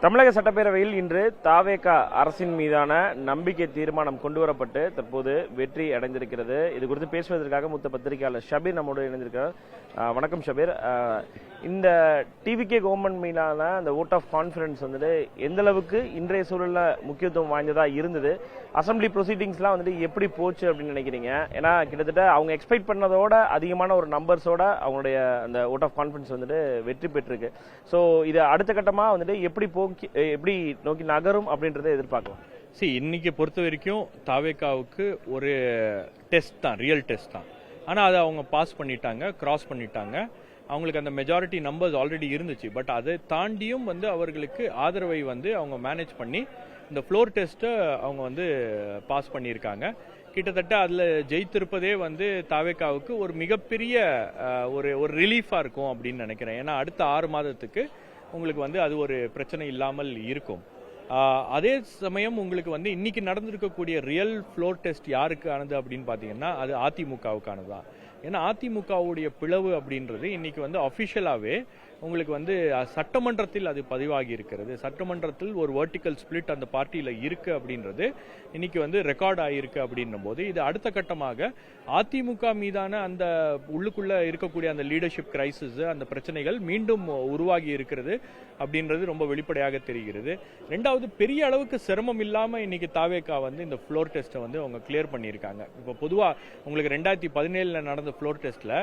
தமிழக சட்டப்பேரவையில் இன்று தாவேக அரசின் மீதான நம்பிக்கை தீர்மானம் கொண்டுவரப்பட்டு தற்போது வெற்றி அடைந்திருக்கிறது. இது குறித்து பேசுவதற்காக மூத்த பத்திரிகையாளர் ஷபீர் நம்மோடு இணைந்திருக்கிறார். வணக்கம் ஷபீர். இந்த டிவிகே கவர்மெண்ட் மீதான அந்த ஓட் ஆஃப் கான்ஃபிடன்ஸ் வந்துட்டு எந்த அளவுக்கு இன்றைய சூழல்ல முக்கியத்துவம் வாய்ந்ததா இருந்தது, அசம்பிளி ப்ரொசீடிங்ஸ்லாம் வந்துட்டு எப்படி போச்சு அப்படின்னு நினைக்கிறீங்க? ஏன்னா கிட்டத்தட்ட அவங்க எக்ஸ்பெக்ட் பண்ணதோட அதிகமான ஒரு நம்பர்ஸோட அவங்களுடைய அந்த ஓட் ஆஃப் கான்ஃபிடன்ஸ் வந்துட்டு வெற்றி பெற்றிருக்கு. ஸோ இது அடுத்த கட்டமா வந்துட்டு எப்படி நோக்கி நகரும் அப்படின்றத எதிர்பார்க்கலாம். இன்னைக்கு பொறுத்த வரைக்கும் தாவேகாவுக்கு ஒரு டெஸ்ட் தான், ரியல் டெஸ்ட் தான். ஆனால் அதை அவங்க பாஸ் பண்ணிட்டாங்க, கிராஸ் பண்ணிட்டாங்க. அவங்களுக்கு அந்த மெஜாரிட்டி நம்பர்ஸ் ஆல்ரெடி இருந்துச்சு. பட் அதை தாண்டியும் அவர்களுக்கு ஆதரவை அவங்க மேனேஜ் பண்ணி இந்த ஃப்ளோர் டெஸ்ட்டை அவங்க பாஸ் பண்ணியிருக்காங்க. கிட்டத்தட்ட அதில் ஜெயித்திருப்பதே தாவேகாவுக்கு ஒரு மிகப்பெரிய ஒரு ரிலீஃபாக இருக்கும் அப்படின்னு நினைக்கிறேன். ஏன்னா அடுத்த 6 மாதத்துக்கு உங்களுக்கு அது ஒரு பிரச்சனை இல்லாமல் இருக்கும். அதே சமயம் உங்களுக்கு இன்னைக்கு நடந்திருக்கக்கூடிய ரியல் ஃப்ளோர் டெஸ்ட் யாருக்கானது அப்படின்னு பார்த்தீங்கன்னா அது அதிமுகவுக்கானது தான். ஏன்னா அதிமுகவுடைய பிளவு அப்படின்றது இன்னைக்கு அஃபிஷியலாகவே உங்களுக்கு சட்டமன்றத்தில் அது பதிவாகி இருக்கிறது. சட்டமன்றத்தில் ஒரு வெர்டிக்கல் ஸ்பிளிட் அந்த பார்ட்டியில் இருக்கு அப்படின்றது இன்னைக்கு ரெக்கார்ட் ஆகியிருக்கு அப்படின்னும் போது இது அடுத்த கட்டமாக அதிமுக மீதான அந்த உள்ளுக்குள்ள இருக்கக்கூடிய அந்த லீடர்ஷிப் கிரைசிஸ், அந்த பிரச்சனைகள் மீண்டும் உருவாகி இருக்கிறது அப்படின்றது ரொம்ப வெளிப்படையாக தெரிகிறது. ரெண்டாவது, பெரிய அளவுக்கு சிரமம் இல்லாமல் இன்னைக்கு தாவேகா இந்த ஃப்ளோர் டெஸ்ட்டை அவங்க கிளியர் பண்ணியிருக்காங்க. இப்போ பொதுவாக உங்களுக்கு 2017 நடந்த ஃப்ளோர் டெஸ்ட்டில்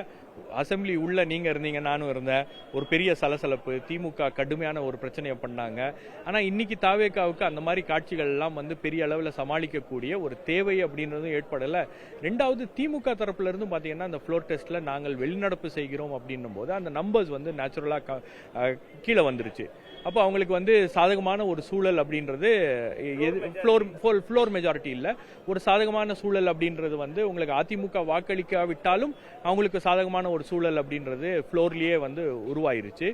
அசம்பிளி உள்ள நீங்க இருந்தீங்க, நானும் இருந்தேன். ஒரு பெரிய சலசலப்பு, திமுக கடுமையான ஒரு பிரச்சனையை பண்ணாங்க. ஆனால் இன்னைக்கு தாவேகாவுக்கு அந்த மாதிரி காட்சிகள் எல்லாம் பெரிய அளவில் சமாளிக்கக்கூடிய ஒரு தேவை அப்படின்றதும் ஏற்படலை. ரெண்டாவது, திமுக தரப்புல இருந்தும் பார்த்தீங்கன்னா அந்த ஃப்ளோர் டெஸ்ட்ல நாங்கள் வெளிநடப்பு செய்கிறோம் அப்படின்னும் போது அந்த நம்பர்ஸ் நேச்சுரலாக கீழே வந்துருச்சு. அப்போ அவங்களுக்கு சாதகமான ஒரு சூழல் அப்படின்றது ஃப்ளோர் மெஜாரிட்டி இல்லை, ஒரு சாதகமான சூழல் அப்படின்றது உங்களுக்கு அதிமுக வாக்களிக்காவிட்டாலும் அவங்களுக்கு சாதகமான ஒரு சூழல் அப்படின்றது ஃப்ளோர்லயே உருவாயிருச்சு.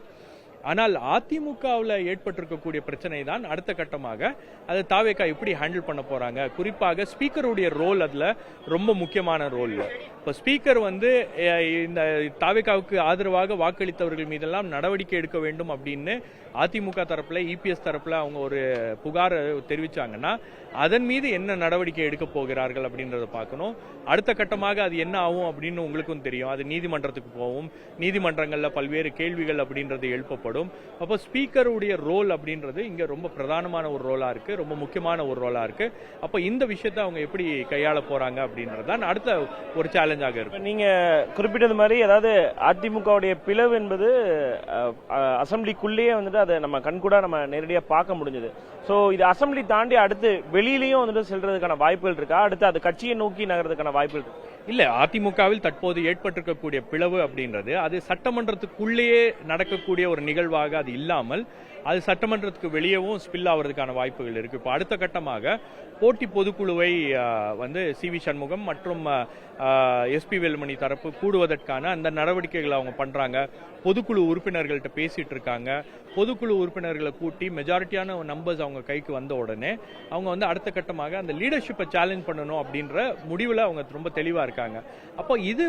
ஆனால் அதிமுகவில் ஏற்பட்டிருக்கக்கூடிய பிரச்சனை தான் அடுத்த கட்டமாக அது தாவேகா எப்படி ஹேண்டில் பண்ண போறாங்க. குறிப்பாக ஸ்பீக்கருடைய ரோல் அதுல ரொம்ப முக்கியமான ரோல். இப்போ ஸ்பீக்கர் இந்த தாவேகாவுக்கு ஆதரவாக வாக்களித்தவர்கள் மீதெல்லாம் நடவடிக்கை எடுக்க வேண்டும் அப்படின்னு அதிமுக தரப்புல, இபிஎஸ் தரப்புல அவங்க ஒரு புகார் தெரிவிச்சாங்கன்னா அதன் மீது என்ன நடவடிக்கை எடுக்க போகிறார்கள் அப்படின்றத பார்க்கணும். அடுத்த கட்டமாக அது என்ன ஆகும் அப்படின்னு உங்களுக்கும் தெரியும். அது நீதிமன்றத்துக்கு போகும், நீதிமன்றங்கள்ல பல்வேறு கேள்விகள் அப்படின்றது எழுப்பப்படும். அப்போ ஸ்பீக்கருடைய ரோல் அப்படின்றது இங்க ரொம்ப பிரதானமான ஒரு ரோலா இருக்கு, ரொம்ப முக்கியமான ஒரு ரோலா இருக்கு. அப்போ இந்த விஷயத்தை அவங்க எப்படி கையாள போறாங்க அப்படின்றது தான் அடுத்த ஒரு சேலஞ்சாக இருக்கு. நீங்க குறிப்பிட்டது மாதிரி, அதாவது அதிமுகவுடைய பிளவு என்பது அசம்பிளிக்குள்ளேயே அதை நம்ம கண்கூடா நம்ம நேரடியா பார்க்க முடிஞ்சது. சோ இது அசம்பிளி தாண்டி அடுத்து வெளியிலயும் செல்றதுக்கான வாய்ப்புகள் இருக்கா? அடுத்து அது கட்சியை நோக்கி நகர்றதுக்கான வாய்ப்புகள் இருக்கு? இல்ல, அதிமுகவில் தற்போது ஏற்பட்டிருக்கக்கூடிய பிளவு அப்படின்றது அது சட்டமன்றத்துக்குள்ளேயே நடக்கக்கூடிய ஒரு நிகழ்வாக அது இல்லாமல் அது சட்டமன்றத்துக்கு வெளியவும் ஸ்பில் ஆகிறதுக்கான வாய்ப்புகள் இருக்கு. இப்போ அடுத்த கட்டமாக போட்டி பொதுக்குழுவை சி.வி. சண்முகம் மற்றும் எஸ்.பி. வேலுமணி தரப்பு கூடுவதற்கான அந்த நடவடிக்கைகளை அவங்க பண்றாங்க. பொதுக்குழு உறுப்பினர்கள்ட்ட பேசிட்டு இருக்காங்க. பொதுக்குழு உறுப்பினர்களை கூட்டி மெஜாரிட்டியான நம்பர்ஸ் அவங்க கைக்கு வந்த உடனே அவங்க அடுத்த கட்டமாக அந்த லீடர்ஷிப்பை சேலஞ்ச் பண்ணணும் அப்படின்ற முடிவில் அவங்க ரொம்ப தெளிவா இருக்காங்க. அப்போ இது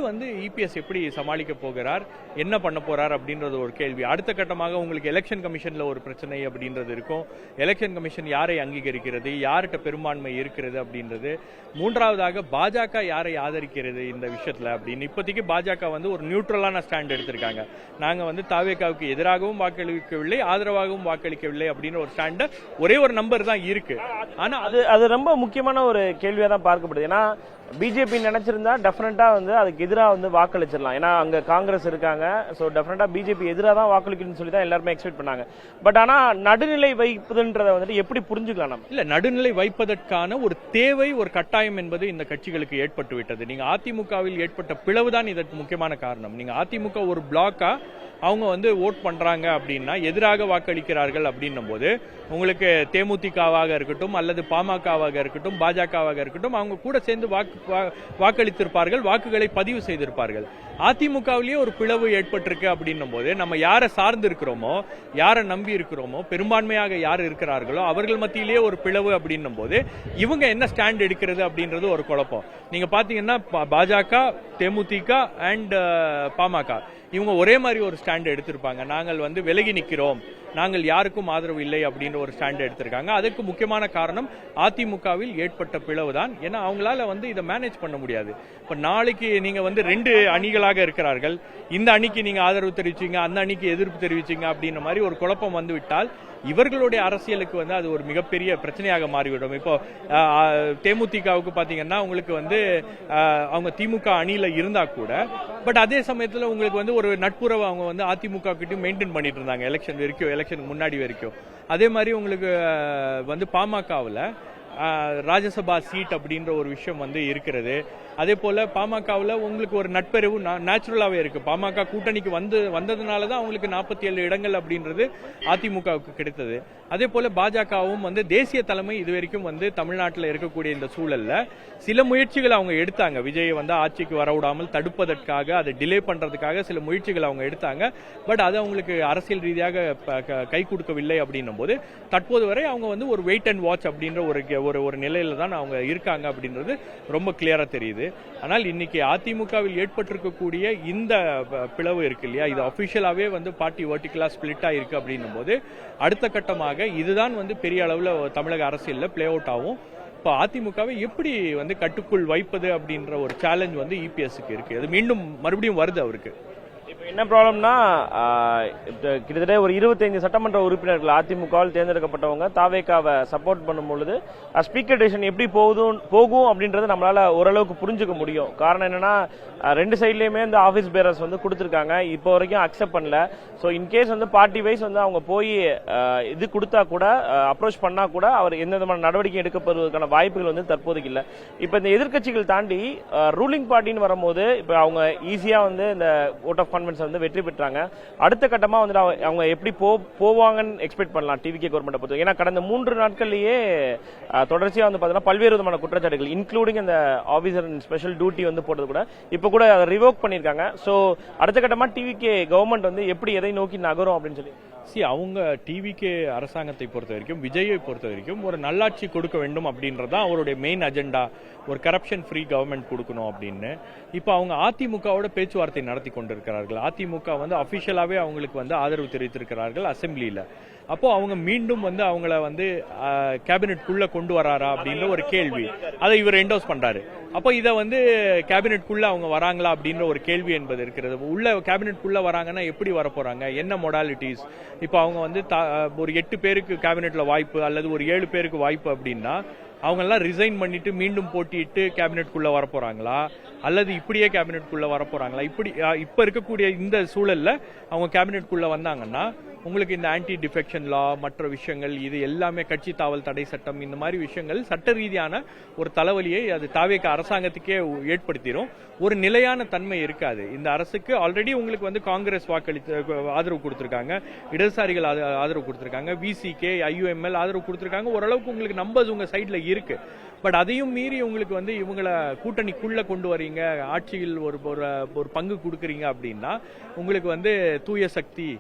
இபிஎஸ் எப்படி சமாளிக்க போகிறார், என்ன பண்ண போறார் அப்படின்றது ஒரு கேள்வி. அடுத்த கட்டமாக உங்களுக்கு எலெக்ஷன் கமிஷன்ல ஒரு பிரச்சனை அப்படின்றது இருக்கும். எலெக்ஷன் கமிஷன் யாரை அங்கீகரிக்கிறது, யார்கிட்ட பெரும்பான்மை இருக்கிறது அப்படின்றது. மூன்றாவதாக பாஜக யாரை ஆதரிக்கிறது இந்த விஷயத்துல அப்படின்னு. இப்போதைக்கு பாஜக ஒரு நியூட்ரலான ஸ்டாண்ட் எடுத்திருக்காங்க. நாங்க தாவேகாவுக்கு எதிராகவும் வாக்களிக்கவில்லை, ஆதரவாகவும் வாக்களிக்கவில்லை அப்படின்னு ஒரு ஸ்டாண்ட், ஒரே ஒரு நம்பர் தான் இருக்கு. ஆனா அது ரொம்ப முக்கியமான ஒரு கேள்வியா தான் பார்க்கப்படுது. ஏன்னா பிஜேபி நினைச்சிருந்தா டெஃபினட்டா அதுக்கு எதிராக வாக்களிச்சிடலாம். ஏன்னா அங்க காங்கிரஸ் இருக்காங்க. சோ டெஃபினட்டா பிஜேபி எதிராக தான் வாக்களிக்கணும்னு சொல்லி தான் எல்லாருமே எக்ஸ்பெக்ட் பண்ணாங்க. பட் ஆனா நடுநிலை வைப்பதுன்றதை எப்படி புரிஞ்சுக்கலாம் நம்ம? இல்ல, நடுநிலை வைப்பதற்கான ஒரு தேவை, ஒரு கட்டாயம் என்பது இந்த கட்சிகளுக்கு ஏற்பட்டு விட்டது. நீங்க அதிமுகவில் ஏற்பட்ட பிளவுதான் இதற்கு முக்கியமான காரணம். நீங்க அதிமுக ஒரு பிளாக்கா அவங்க ஓட் பண்றாங்க அப்படின்னா எதிராக வாக்களிக்கிறார்கள் அப்படின்னும் போது உங்களுக்கு தேமுதிகவாக இருக்கட்டும் அல்லது பாமகவாக இருக்கட்டும் பாஜகவாக இருக்கட்டும் அவங்க கூட சேர்ந்து வாக்களித்திருப்பார்கள், வாக்குகளை பதிவு செய்திருப்பார்கள். அதிமுகவிலேயே ஒரு பிளவு ஏற்பட்டிருக்கு அப்படின்னும் போது நம்ம யாரை சார்ந்து இருக்கிறோமோ, யாரை நம்பி இருக்கிறோமோ, பெரும்பான்மையாக யார் இருக்கிறார்களோ அவர்கள் மத்தியிலேயே ஒரு பிளவு அப்படின்னும் போது இவங்க என்ன ஸ்டாண்ட் எடுக்கிறது அப்படின்றது ஒரு குழப்பம். நீங்க பாத்தீங்கன்னா பாஜக, தேமுதிக அண்ட் பாமக இவங்க ஒரே மாதிரி ஒரு ஸ்டாண்ட் எடுத்திருப்பாங்க. நாங்கள் வந்து விலகி நிற்கிறோம், நாங்கள் யாருக்கும் ஆதரவு இல்லை அப்படின்ற ஒரு ஸ்டாண்ட் எடுத்திருக்காங்க. அதுக்கு முக்கியமான காரணம் அதிமுகவில் ஏற்பட்ட பிளவு தான். ஏன்னா அவங்களால வந்து இதை மேனேஜ் பண்ண முடியாது. இப்போ நாளைக்கு நீங்க வந்து 2 அணிகளாக இருக்கிறார்கள், இந்த அணிக்கு நீங்க ஆதரவு தெரிவிச்சீங்க, அந்த அணிக்கு எதிர்ப்பு தெரிவிச்சீங்க அப்படின்ற மாதிரி ஒரு குழப்பம் வந்து விட்டால் இவர்களுடைய அரசியலுக்கு வந்து அது ஒரு மிகப்பெரிய பிரச்சனையாக மாறிவிடும். இப்போ தேமுதிகவுக்கு பாத்தீங்கன்னா உங்களுக்கு வந்து அவங்க திமுக அணியில இருந்தா கூட, பட் அதே சமயத்துல உங்களுக்கு வந்து ஒரு நட்புறவு அவங்க வந்து அதிமுக கிட்ட மெயின்டைன் பண்ணிட்டு இருந்தாங்க எலெக்ஷனுக்கு முன்னாடி வரைக்கும். அதே மாதிரி உங்களுக்கு வந்து பாமகவில் ராஜ்யசபா சீட் அப்படின்ற ஒரு விஷயம் வந்து இருக்கிறது. அதே போல பாமகவில் உங்களுக்கு ஒரு நட்பெறவு நேச்சுரலாவே இருக்கு. பாமக கூட்டணிக்கு வந்ததுனால தான் அவங்களுக்கு 47 இடங்கள் அப்படின்றது அதிமுகவுக்கு கிடைத்தது. அதே போல பாஜகவும் வந்து தேசிய தலைமை இதுவரைக்கும் வந்து தமிழ்நாட்டில் இருக்கக்கூடிய இந்த சூழல்ல சில முயற்சிகள் அவங்க எடுத்தாங்க. விஜயை வந்து ஆட்சிக்கு வரவிடாமல் தடுப்பதற்காக, அதை டிலே பண்றதுக்காக சில முயற்சிகள் அவங்க எடுத்தாங்க. பட் அது அவங்களுக்கு அரசியல் ரீதியாக கை கொடுக்கவில்லை அப்படின்னும் போது தற்போது வரை அவங்க வந்து ஒரு வெயிட் அண்ட் வாட்ச் அப்படின்ற ஒரு நிலையில தான் அவங்க இருக்காங்க அப்படின்றது ரொம்ப கிளியரா தெரியுது. ஆனால் இன்னைக்கு அதிமுகவில் ஏற்பட்டிருக்கக்கூடிய இந்த பிளவு இருக்கு இல்லையா, இது அபிஷியலாவே வந்து பார்ட்டி வெர்டிகலா ஸ்பிளிட் ஆயிருக்கு அப்படின்னும் போது அடுத்த கட்டமாக இதுதான் வந்து பெரிய அளவுல தமிழக அரசியல்ல பிளே அவுட் ஆகும். இப்போ அதிமுகவை எப்படி வந்து கட்டுக்குள் வைப்பது அப்படின்ற ஒரு சேலஞ்ச் வந்து இபிஎஸ்க்கு இருக்கு. அது மீண்டும் மறுபடியும் வருது அவருக்கு. இப்போ என்ன ப்ராப்ளம்னா, கிட்டத்தட்ட ஒரு 25 சட்டமன்ற உறுப்பினர்கள் அதிமுகவில் தேர்ந்தெடுக்கப்பட்டவங்க தாவேகாவை சப்போர்ட் பண்ணும் பொழுது ஸ்பீக்கர் டிசிஷன் எப்படி போகும் அப்படின்றது நம்மளால ஓரளவுக்கு புரிஞ்சுக்க முடியும். காரணம் என்னன்னா, 2 சைட்லயுமே இந்த ஆஃபீஸ் பேரர்ஸ் வந்து கொடுத்துருக்காங்க, இப்போ வரைக்கும் அக்செப்ட் பண்ணல. ஸோ இன்கேஸ் வந்து பார்ட்டி வைஸ் வந்து அவங்க போய் இது கொடுத்தா கூட, அப்ரோச் பண்ணா கூட அவர் எந்த விதமான நடவடிக்கை எடுக்கப்படுவதற்கான வாய்ப்புகள் வந்து தற்போதைக்கு இல்லை. இப்போ இந்த எதிர்க்கட்சிகள் தாண்டி ரூலிங் பார்ட்டின்னு வரும்போது இப்போ அவங்க ஈஸியா வந்து இந்த ஓட் ஆஃப் கான்ஃபிடன்ஸ் வந்து வெற்றி பெற்றாங்க. அடுத்த கட்டமா வந்து அவங்க எப்படி போவாங்கன்னு எக்ஸ்பெக்ட் பண்ணலாம் டிவிகே கவர்மெண்ட் பொறுத்து. ஏன்னா கடந்த 3 நாட்கள்லயே தொடர்ச்சியா வந்து பாத்தீங்கன்னா பல்வேறு விதமான குற்றச்சாட்டுகள், இன்க்ளூடிங் அந்த ஆபீசர் ஸ்பெஷல் டியூட்டி வந்து போட்டது கூட இப்ப கூட ரிவோக் பண்ணிருக்காங்க. சோ அடுத்த கட்டமா டிவிகே கவர்மெண்ட் வந்து எப்படி எதை நோக்கி நகரும் அப்படின்னு சொல்லி அவங்க டிவிகே அரசாங்கத்தை பொறுத்த வரைக்கும், விஜயை பொறுத்த வரைக்கும் ஒரு நல்லாட்சி கொடுக்க வேண்டும் அப்படின்றதான் அவருடைய மெயின் அஜெண்டா. ஒரு கரப்ஷன் ஃப்ரீ கவர்மெண்ட் கொடுக்கணும் அப்படின்னு இப்போ அவங்க அதிமுகவோட பேச்சுவார்த்தை நடத்தி கொண்டிருக்கிறார்கள். அதிமுக வந்து அபிஷியலாவே அவங்களுக்கு வந்து ஆதரவு தெரிவித்திருக்கிறார்கள் அசெம்பிளியில. அப்போ அவங்க மீண்டும் வந்து அவங்கள வந்து கேபினெட்குள்ள கொண்டு வராரா அப்படின்ற ஒரு கேள்வி, அதை இவர் என்டோஸ் பண்றாரு. அப்போ இதை வந்து கேபினெட்குள்ள அவங்க வராங்களா அப்படின்ற ஒரு கேள்வி என்பது இருக்கிறது. உள்ள கேபினெட்குள்ள வராங்கன்னா எப்படி வர போறாங்க, என்ன மொடாலிட்டிஸ்? இப்போ அவங்க வந்து ஒரு 8 பேருக்கு கேபினெட்ல வாய்ப்பு அல்லது ஒரு 7 பேருக்கு வாய்ப்பு அப்படின்னா அவங்க எல்லாம் ரிசைன் பண்ணிட்டு மீண்டும் போட்டியிட்டு கேபினெட்குள்ள வர போறாங்களா, அல்லது இப்படியே கேபினெட்குள்ள வர போறாங்களா? இப்ப இருக்கக்கூடிய இந்த சூழல்ல அவங்க கேபினெட்குள்ள வந்தாங்கன்னா உங்களுக்கு இந்த ஆன்டி டிஃபெக்ஷன் லா, மற்ற விஷயங்கள், இது எல்லாமே கட்சி தாவல் தடை சட்டம், இந்த மாதிரி விஷயங்கள் சட்ட ரீதியான ஒரு தலைவலியை அது தாவேக அரசாங்கத்துக்கே ஏற்படுத்திடும். ஒரு நிலையான தன்மை இருக்காது இந்த அரசுக்கு. ஆல்ரெடி உங்களுக்கு வந்து காங்கிரஸ் ஆதரவு கொடுத்திருக்காங்க, இடதுசாரிகள் ஆதரவு கொடுத்திருக்காங்க, விசிகே, ஐயுஎம்எல் ஆதரவு கொடுத்திருக்காங்க. ஓரளவுக்கு உங்களுக்கு நம்பர்ஸ் உங்க சைட்ல இருக்கு. பட் அதையும் மீறி உங்களுக்கு வந்து இவங்களை கூட்டணிக்குள்ள கொண்டு வரீங்க, ஆட்சியில் ஒரு பங்கு கொடுக்குறீங்க அப்படின்னா உங்களுக்கு வந்து தூய சக்தி,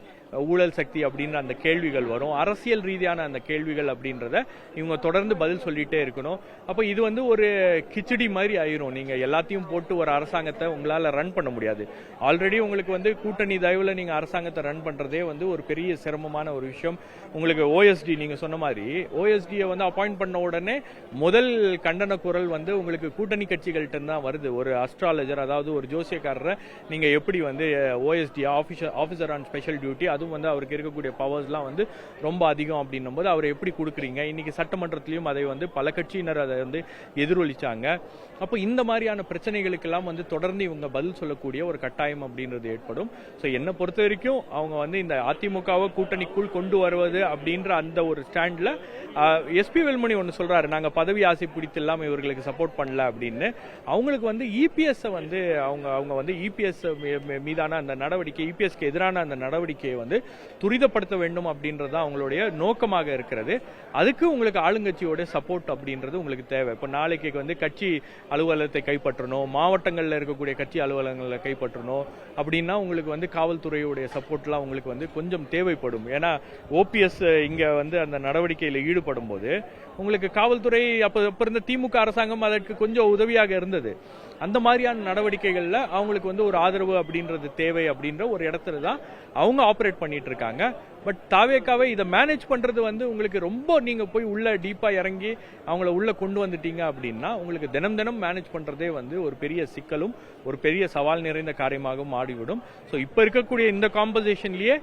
ஊழல் சக்தி அப்படின்ற அந்த கேள்விகள் வரும். அரசியல் ரீதியான அந்த கேள்விகள் அப்படின்றத இவங்க தொடர்ந்து பதில் சொல்லிட்டே இருக்கணும். அப்போ இது வந்து ஒரு கிச்சடி மாதிரி ஆயிரும். நீங்க எல்லாத்தையும் போட்டு ஒரு அரசாங்கத்தை உங்களால ரன் பண்ண முடியாது. ஆல்ரெடி உங்களுக்கு வந்து கூட்டணி தயவுல நீங்க அரசாங்கத்தை ரன் பண்றதே வந்து ஒரு பெரிய சிரமமான ஒரு விஷயம். உங்களுக்கு ஓஎஸ்டி, நீங்க சொன்ன மாதிரி ஓஎஸ்டியை வந்து அப்பாயிண்ட் பண்ண உடனே முதல் கண்டன குரல் வந்து உங்களுக்கு கூட்டணி கட்சிகள்கிட்ட தான் வருது. ஒரு அஸ்ட்ராலஜர், அதாவது ஒரு ஜோசியக்காரரை நீங்க எப்படி வந்து OST officer on special duty, அதுவும் வந்து அவருக்கு இருக்கக்கூடிய பவர்ஸ்லாம் வந்து ரொம்ப அதிகம் அப்படின்னும் போது அவரை எப்படி கொடுக்குறீங்க? இன்னைக்கு சட்டமன்றத்திலையும் அதை வந்து பல கட்சியினர் அதை வந்து எதிரொலிச்சாங்க. அப்போ இந்த மாதிரியான பிரச்சனைகளுக்கெல்லாம் வந்து தொடர்ந்து இவங்க பதில் சொல்லக்கூடிய ஒரு கட்டாயம் அப்படின்றது ஏற்படும். ஸோ என்னை பொறுத்த வரைக்கும் அவங்க வந்து இந்த அதிமுகவை கூட்டணிக்குள் கொண்டு வருவது அப்படின்ற அந்த ஒரு ஸ்டாண்ட்ல எஸ்பி வேலுமணி ஒன்று சொல்றாரு, நாங்கள் பதவி ஆசை பிடித்து இல்லாம இவர்களுக்கு சப்போர்ட் பண்ணல அப்படின்னு. அவங்களுக்கு வந்து இபிஎஸ் வந்து அவங்க வந்து இபிஎஸ் மீதான அந்த நடவடிக்கை, இபிஎஸ்க்கு எதிரான அந்த நடவடிக்கையை வந்து துரிதப்படுத்த வேண்டும் அப்படின்றது அவங்களுடைய நோக்கமாக இருக்கிறது. அதுக்கு உங்களுக்கு ஆளுங்கட்சியோட சப்போர்ட் அப்படின்றது உங்களுக்கு தேவை. இப்போ நாளைக்கு வந்து கட்சி அலுவலகத்தை கைப்பற்றணும், மாவட்டங்களில் இருக்கக்கூடிய கட்சி அலுவலகங்களை கைப்பற்றணும் அப்படின்னா உங்களுக்கு வந்து காவல்துறையுடைய சப்போர்ட்லாம் உங்களுக்கு வந்து கொஞ்சம் தேவைப்படும். ஏன்னா ஓபிஎஸ் இங்க வந்து அந்த நடவடிக்கையில் ஈடுபடும் போது உங்களுக்கு காவல்துறை அப்ப இருந்த திமுக அரசாங்கம் அதற்கு கொஞ்சம் உதவியாக இருந்தது. அந்த மாதிரியான நடவடிக்கைகள்ல அவங்களுக்கு வந்து ஒரு ஆதரவு அப்படின்றது தேவை அப்படின்ற ஒரு இடத்துல தான் அவங்க ஆப்ரேட் பண்ணிட்டு இருக்காங்க. பட் தாவேக்காவை இதை மேனேஜ் பண்றது வந்து உங்களுக்கு ரொம்ப நீங்க போய் உள்ள டீப்பா இறங்கி அவங்கள உள்ள கொண்டு வந்துட்டீங்க அப்படின்னா உங்களுக்கு தினம் தினம் மேனேஜ் பண்றதே வந்து ஒரு பெரிய சிக்கலும் ஒரு பெரிய சவால் நிறைந்த காரியமாகவும் மாறிவிடும். ஸோ இப்போ இருக்கக்கூடிய இந்த காம்போசிஷன்லயே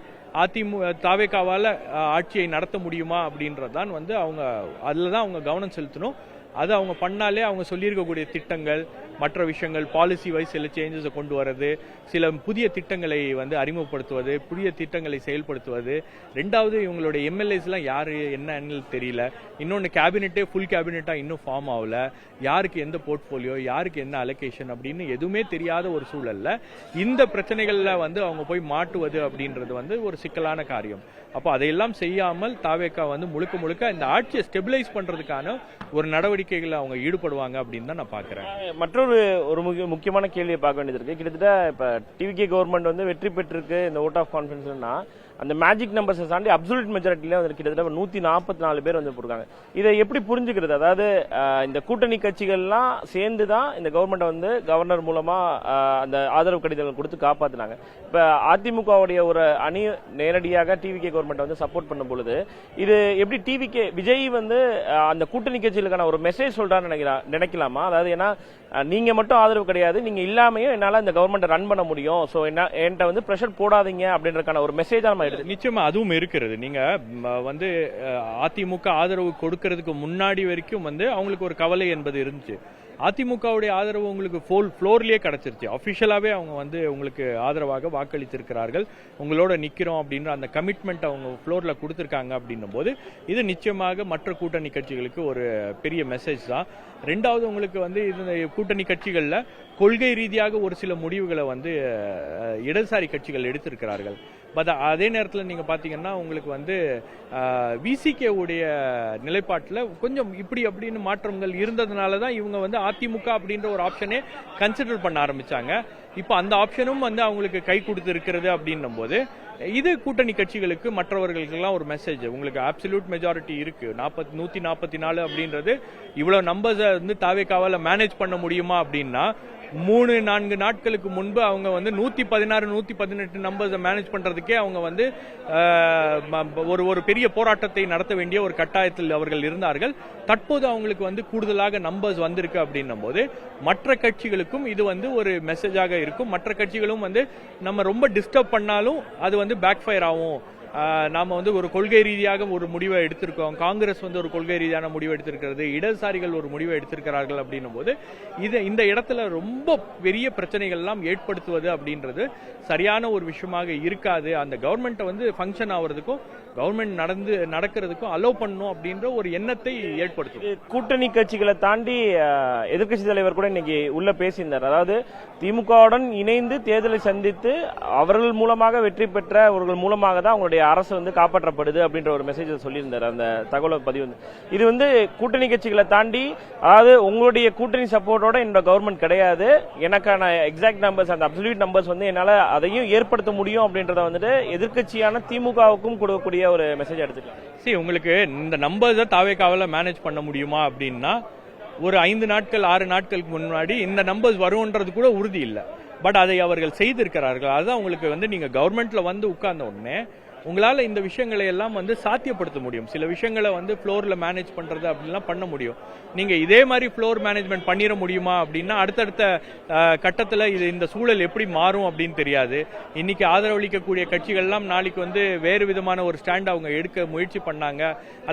தாவேக்காவால ஆட்சியை நடத்த முடியுமா அப்படின்றதான் வந்து அதுல தான் அவங்க கவனம் செலுத்தணும். அது அவங்க பண்ணாலே அவங்க சொல்லியிருக்கக்கூடிய திட்டங்கள் மற்ற விஷயங்கள் பாலிசி வைஸ் சில சேஞ்சஸை கொண்டு வர்றது, சில புதிய திட்டங்களை வந்து அறிமுகப்படுத்துவது, புதிய திட்டங்களை செயல்படுத்துவது. ரெண்டாவது இவங்களுடைய எம்எல்ஏஸ்லாம் யாரு என்னன்னு தெரியல. இன்னொன்று கேபினெட்டே ஃபுல் கேபினெட்டா இன்னும் ஃபார்ம் ஆகல. யாருக்கு எந்த போர்ட்ஃபோலியோ யாருக்கு என்ன அலோகேஷன் அப்படின்னு எதுவுமே தெரியாத ஒரு சூழல்ல இந்த பிரச்சனைகள்ல வந்து அவங்க போய் மாட்டுவது அப்படின்றது வந்து ஒரு சிக்கலான காரியம். அப்போ அதையெல்லாம் செய்யாமல் தாவேக்கா வந்து முழுக்க முழுக்க இந்த ஆட்சியை ஸ்டெபிலைஸ் பண்றதுக்கான ஒரு நடவடிக்கைகளை அவங்க ஈடுபடுவாங்க அப்படின்னு தான் நான் பாக்குறேன். மற்றொரு முக்கியமான கேள்வியை பார்க்க வேண்டியது இருக்கு. கிட்டத்தட்ட இப்ப டிவிகே கவர்மெண்ட் வந்து வெற்றி பெற்றிருக்கு இந்த ஓட் ஆஃப் கான்ஃபிடன்ஸ்னா அந்த மேஜிக் நம்பர்ஸை தாண்டி அப்சல்யூட் மெஜாரிட்டில வந்து கிட்டத்தட்ட 144 பேர் வந்து போயிருக்காங்க. இதை எப்படி புரிஞ்சுக்கிறது? அதாவது இந்த கூட்டணி கட்சிகள்லாம் சேர்ந்து தான் இந்த கவர்மெண்ட் வந்து கவர்னர் மூலமா அந்த ஆதரவு கடிதங்கள் கொடுத்து காப்பாத்தினாங்க. இப்ப அதிமுகவுடைய ஒரு அணி நேரடியாக டிவிகே கவர்மெண்ட் வந்து சப்போர்ட் பண்ணும் பொழுது இது எப்படி டிவிகே விஜய் வந்து அந்த கூட்டணி கட்சிகளுக்கான ஒரு மெசேஜ் சொல்றான்னு நினைக்கலாமா? அதாவது ஏன்னா நீங்க மட்டும் ஆதரவு கிடையாது, நீங்க இல்லாமையும் என்னால இந்த கவர்மெண்ட் ரன் பண்ண முடியும், சோ என்கிட்ட வந்து பிரஷர் போடாதீங்க அப்படின்றதுக்கான ஒரு மெசேஜா நம்ம எடுத்து நிச்சயமா அதுவும் இருக்கிறது. நீங்க வந்து அதிமுக ஆதரவு கொடுக்கறதுக்கு முன்னாடி வரைக்கும் வந்து அவங்களுக்கு ஒரு கவலை என்பது இருந்துச்சு. அதிமுகவுடைய ஆதரவு உங்களுக்கு ஃப்ளோர்லயே கிடைச்சிருச்சு. அபிஷியலாவே அவங்க வந்து உங்களுக்கு ஆதரவாக வாக்களித்திருக்கிறார்கள், உங்களோட நிக்கிறோம் அப்படின்ற அந்த கமிட்மெண்ட் அவங்க ஃப்ளோர்ல கொடுத்திருக்காங்க அப்படின்னும் போது இது நிச்சயமாக மற்ற கூட்டணி கட்சிகளுக்கு ஒரு பெரிய மெசேஜ் தான். ரெண்டாவது உங்களுக்கு வந்து இந்த கூட்டணி கட்சிகள்ல கொள்கை ரீதியாக ஒரு சில முடிவுகளை வந்து இடதுசாரி கட்சிகள் எடுத்திருக்கிறார்கள். பட் அதே நேரத்தில் நீங்க பாத்தீங்கன்னா உங்களுக்கு வந்து விசிகே உடைய நிலைப்பாட்டில் கொஞ்சம் இப்படி அப்படின்னு மாற்றங்கள் இருந்ததுனால தான் இவங்க வந்து அதிமுக அப்படின்ற ஒரு ஆப்ஷனே கன்சிடர் பண்ண ஆரம்பிச்சாங்க. இப்போ அந்த ஆப்ஷனும் வந்து அவங்களுக்கு கை கொடுத்து இருக்கிறது அப்படின்னும் போது இது கூட்டணி கட்சிகளுக்கு மற்றவர்களுக்கெல்லாம் ஒரு மெசேஜ். உங்களுக்கு அப்சல்யூட் மெஜாரிட்டி இருக்கு, 144 அப்படின்றது இவ்வளவு நம்பர்ஸை வந்து தாவேக்காவால மேனேஜ் பண்ண முடியுமா அப்படின்னா 3-4 நாட்களுக்கு முன்பு அவங்க வந்து 116 118 நம்பர்ஸை மேனேஜ் பண்றதுக்கே அவங்க வந்து ஒரு பெரிய போராட்டத்தை நடத்த வேண்டிய ஒரு கட்டாயத்தில் அவர்கள் இருந்தார்கள். தற்போது அவங்களுக்கு வந்து கூடுதலாக நம்பர்ஸ் வந்திருக்கு அப்படின்னும் போது மற்ற கட்சிகளுக்கும் இது வந்து ஒரு மெசேஜாக இருக்கும். மற்ற கட்சிகளும் வந்து நம்ம ரொம்ப டிஸ்டர்ப் பண்ணாலும் அது வந்து பேக் ஃபயர் ஆகும். நாம வந்து ஒரு கொள்கை ரீதியாக ஒரு முடிவை எடுத்திருக்கோம், காங்கிரஸ் வந்து ஒரு கொள்கை ரீதியான முடிவை எடுத்திருக்கிறது, இடதுசாரிகள் ஒரு முடிவை எடுத்திருக்கிறார்கள் அப்படின்னும் போது இந்த இடத்துல ரொம்ப பெரிய பிரச்சனைகள் எல்லாம் ஏற்படுத்துவது அப்படின்றது சரியான ஒரு விஷயமாக இருக்காது. அந்த கவர்மெண்ட்டை வந்து ஃபங்க்ஷன் ஆகிறதுக்கும் கவர்மெண்ட் நடக்கிறதுக்கும் அலோவ் பண்ணணும் அப்படின்ற ஒரு எண்ணத்தை ஏற்படுத்தும். கூட்டணி கட்சிகளை தாண்டி எதிர்க்கட்சி தலைவர் கூட இன்னைக்கு உள்ள பேசியிருந்தார். அதாவது திமுகவுடன் இணைந்து தேர்தலை சந்தித்து அவர்கள் மூலமாக வெற்றி பெற்றவர்கள் மூலமாக தான் அவங்களுடைய அரசு வந்து காப்பாற்றப்படுது அப்படின்ற ஒரு மெசேஜ் சொல்லியிருந்தார். அந்த தகவலை பதிவு இது வந்து கூட்டணி கட்சிகளை தாண்டி, அதாவது உங்களுடைய கூட்டணி சப்போர்ட்டோட இந்த கவர்மெண்ட் கிடையாது, எனக்கான எக்ஸாக்ட் நம்பர்ஸ் அந்த அப்சல்யூட் நம்பர்ஸ் வந்து என்னால அதையும் ஏற்படுத்த முடியும் அப்படின்றத வந்துட்டு எதிர்க்கட்சியான திமுகவுக்கும் கொடுக்கக்கூடிய ஒரு மெசேஜ் எடுத்துக்கலாம். சரி, உங்களுக்கு இந்த நம்பர்ஸை தாவேக்காவால மேனேஜ் பண்ண முடியுமா அப்படின்னா ஒரு 5 நாட்கள் 6 நாட்களுக்கு முன்னாடி இந்த நம்பர்ஸ் வரும்ன்றது கூட உறுதி இல்லை. பட் அதை அவர்கள் செய்திருக்கிறார்கள். அதுதான் உங்களுக்கு வந்து நீங்க கவர்மெண்ட்ல வந்து உட்கார்ந்த உடனே உங்களால இந்த விஷயங்களை எல்லாம் வந்து சாத்தியப்படுத்த முடியும். சில விஷயங்களை வந்து ஃப்ளோர்ல மேனேஜ் பண்றது அப்படின்லாம் பண்ண முடியும். நீங்க இதே மாதிரி ஃப்ளோர் மேனேஜ்மெண்ட் பண்ணிட முடியுமா அப்படின்னா அடுத்தடுத்த கட்டத்தில் இந்த சூழல் எப்படி மாறும் அப்படின்னு தெரியாது. இன்னைக்கு ஆதரவளிக்கக்கூடிய கட்சிகள்லாம் நாளைக்கு வந்து வேறு விதமான ஒரு ஸ்டாண்ட் அவங்க எடுக்க முயற்சி பண்ணாங்க,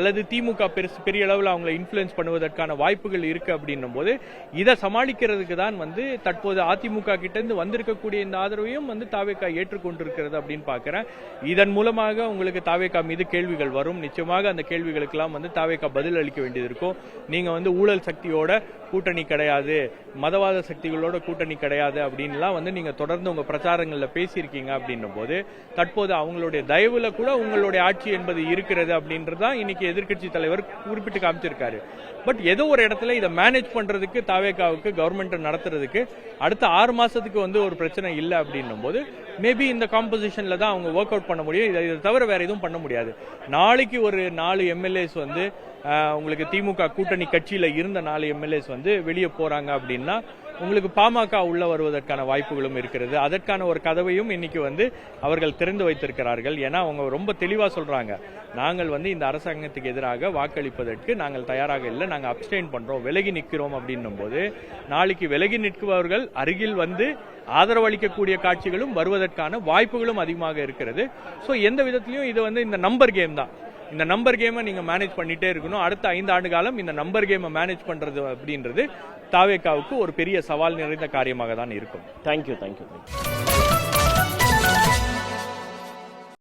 அல்லது திமுக பெரிய அளவில் அவங்களை இன்ஃபுளுன்ஸ் பண்ணுவதற்கான வாய்ப்புகள் இருக்கு அப்படின்னும் போது இதை சமாளிக்கிறதுக்கு தான் வந்து தற்போது அதிமுக கிட்ட இருந்து வந்திருக்கக்கூடிய இந்த ஆதரவையும் வந்து தாவேக்கா ஏற்றுக்கொண்டிருக்கிறது அப்படின்னு பாக்குறேன். இதன் மூலமாக உங்களுக்கு தாவேக்கா மீது கேள்விகள் வரும். நிச்சயமாக அந்த கேள்விகளுக்கெல்லாம் வந்து தாவேக்கா பதில் அளிக்க வேண்டியது இருக்கும். நீங்க வந்து ஊழல் சக்தியோட கூட்டணி கிடையாது, மதவாத சக்திகளோட கூட்டணி கிடையாது அப்படின்லாம் வந்து நீங்க தொடர்ந்து உங்க பிரச்சாரங்கள்ல பேசியிருக்கீங்க அப்படின்னும் போது தற்போது அவங்களுடைய தயவுல கூட உங்களுடைய ஆட்சி என்பது இருக்கிறது அப்படின்றதான் இன்னைக்கு எதிர்க்கட்சி தலைவர் குறிப்பிட்டு காமிச்சிருக்காரு. பட் ஏதோ ஒரு இடத்துல இதை மேனேஜ் பண்றதுக்கு தாவேக்காவுக்கு கவர்மெண்ட் நடத்துறதுக்கு அடுத்த 6 மாசத்துக்கு வந்து ஒரு பிரச்சனை இல்லை அப்படின்னும் போது மேபி இந்த காம்போசிஷன்ல தான் அவங்க ஒர்க் அவுட் பண்ண முடியும். இதை தவிர வேற எதுவும் பண்ண முடியாது. நாளைக்கு ஒரு 4 எம்எல்ஏஸ் வந்து உங்களுக்கு திமுக கூட்டணி கட்சியில இருந்த 4 எம்எல்ஏஸ் வந்து வெளியே போறாங்க அப்படின்னா உங்களுக்கு பாமக உள்ள வருவதற்கான வாய்ப்புகளும் இருக்கிறது. அதற்கான ஒரு கதவையும் இன்னைக்கு அவர்கள் திறந்து வைத்திருக்கிறார்கள். ஏன்னா அவங்க ரொம்ப தெளிவா சொல்றாங்க, நாங்கள் இந்த அரசாங்கத்துக்கு எதிராக வாக்களிப்பதற்கு நாங்கள் தயாராக இல்லை, நாங்கள் அப்ஸ்டெயின் பண்றோம், விலகி நிற்கிறோம் அப்படின்னும் போது நாளைக்கு விலகி நிற்குபவர்கள் அருகில் ஆதரவளிக்கக்கூடிய காட்சிகளும் வருவதற்கான வாய்ப்புகளும் அதிகமாக இருக்கிறது. ஸோ எந்த விதத்திலையும் இது இந்த நம்பர் கேம் தான். இந்த நம்பர் கேமை நீங்க மேனேஜ் பண்ணிட்டே இருக்கணும். அடுத்த 5 ஆண்டு காலம் இந்த நம்பர் கேமை மேனேஜ் பண்றது அப்படின்றது தாவேகாவுக்கு ஒரு பெரிய சவால் நிறைந்த காரியமாக தான் இருக்கும். தேங்க்யூ.